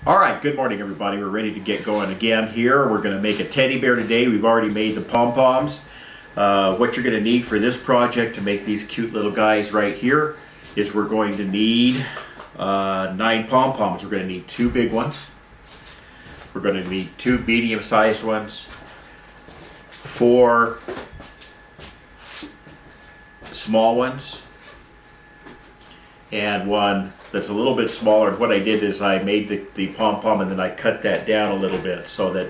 All right, good morning everybody. We're ready to get going again here. We're going to make a teddy bear today. We've already made the pom-poms. What you're going to need for this project to make these cute little guys right here is we're going to need 9 pom-poms. We're going to need 2 big ones. We're going to need 2 medium-sized ones, 4 small ones, and 1 that's a little bit smaller. What I did is I made the pom-pom and then I cut that down a little bit so that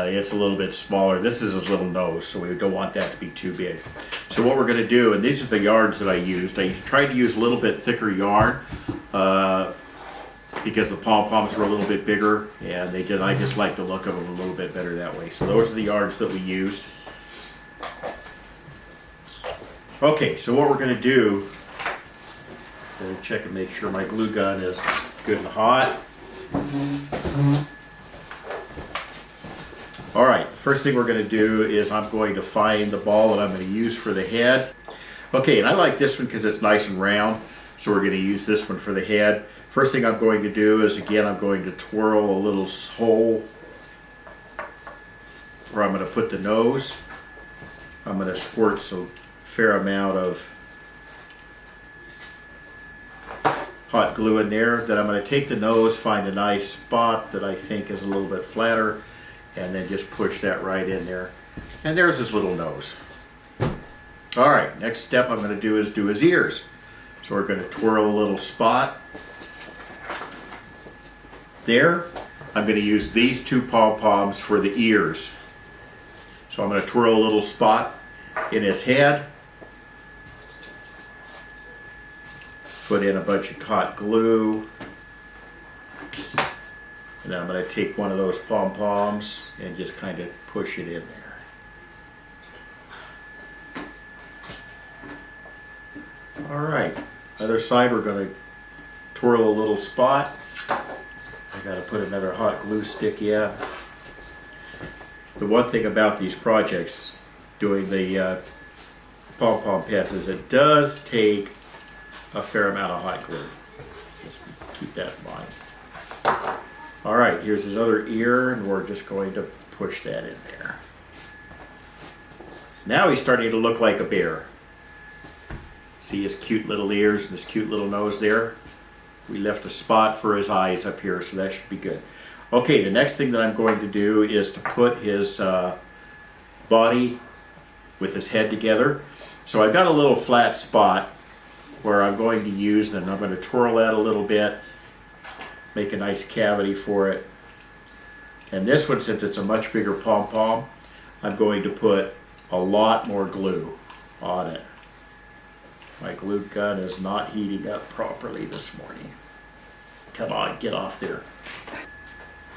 it's a little bit smaller. This is his little nose, so we don't want that to be too big. So what we're going to do, and these are the yarns that I used. I tried to use a little bit thicker yarn because the pom-poms were a little bit bigger, and I just like the look of them a little bit better that way. So those are the yarns that we used. Okay, so what we're going to do, I'm going to check and make sure my glue gun is good and hot. All right, the first thing we're going to do is I'm going to find the ball that I'm going to use for the head. Okay, and I like this one because it's nice and round, so we're going to use this one for the head. First thing I'm going to do is, again, I'm going to twirl a little hole where I'm going to put the nose. I'm going to squirt some fair amount of hot glue in there. Then I'm going to take the nose, find a nice spot that I think is a little bit flatter, and then just push that right in there. And there's his little nose. All right, next step I'm going to do is do his ears. So we're going to twirl a little spot there. I'm going to use these 2 pom-poms for the ears. So I'm going to twirl a little spot in his head, put in a bunch of hot glue, and then I'm going to take one of those pom-poms and just kind of push it in there. All right, other side we're going to twirl a little spot. I got to put another hot glue stick in. The one thing about these projects, doing the pom-pom pets, is it does take a fair amount of hot glue. Just keep that in mind. All right, here's his other ear, and we're just going to push that in there. Now he's starting to look like a bear. See his cute little ears and his cute little nose there? We left a spot for his eyes up here, so that should be good. Okay, the next thing that I'm going to do is to put his body with his head together. So I've got a little flat spot where I'm going to use, and I'm going to twirl that a little bit, make a nice cavity for it. And this one, since it's a much bigger pom-pom, I'm going to put a lot more glue on it. My glue gun is not heating up properly this morning. Come on, get off there.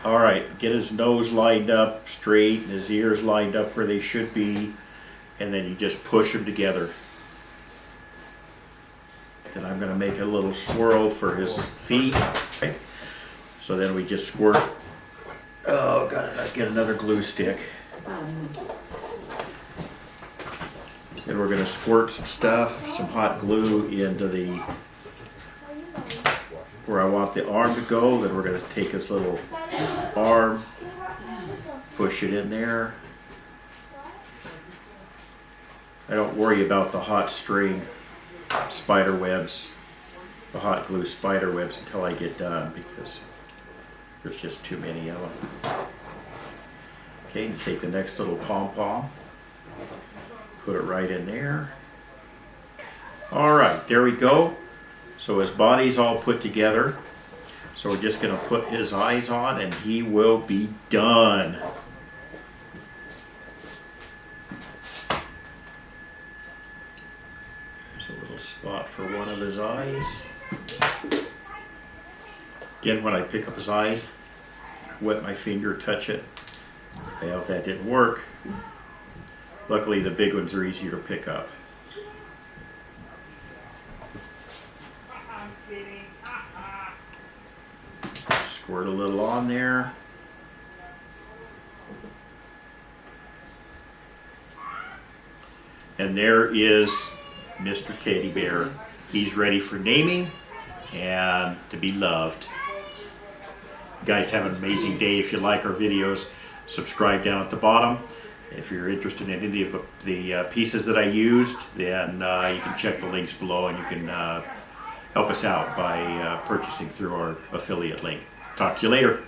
All right, get his nose lined up straight and his ears lined up where they should be, and then you just push them together. Then I'm going to make a little swirl for his feet. Okay. So then we just squirt. Oh, gotta get another glue stick. Then we're going to squirt some stuff, some hot glue into the where I want the arm to go. Then we're going to take his little arm, push it in there. I don't worry about the hot string spider webs, the hot glue spider webs, until I get done, because there's just too many of them. Okay, you take the next little pom-pom, put it right in there. All right, there we go. So his body's all put together. So we're just going to put his eyes on and he will be done. Spot for one of his eyes. Again, when I pick up his eyes, wet my finger, touch it. Well, that didn't work. Luckily, the big ones are easier to pick up. Squirt a little on there. And there is Mr. Teddy Bear. He's ready for naming and to be loved. guys have an amazing day. If you like our videos, subscribe down at the bottom. If you're interested in any of the pieces that I used, then you can check the links below, and you can help us out by purchasing through our affiliate link. Talk to you later.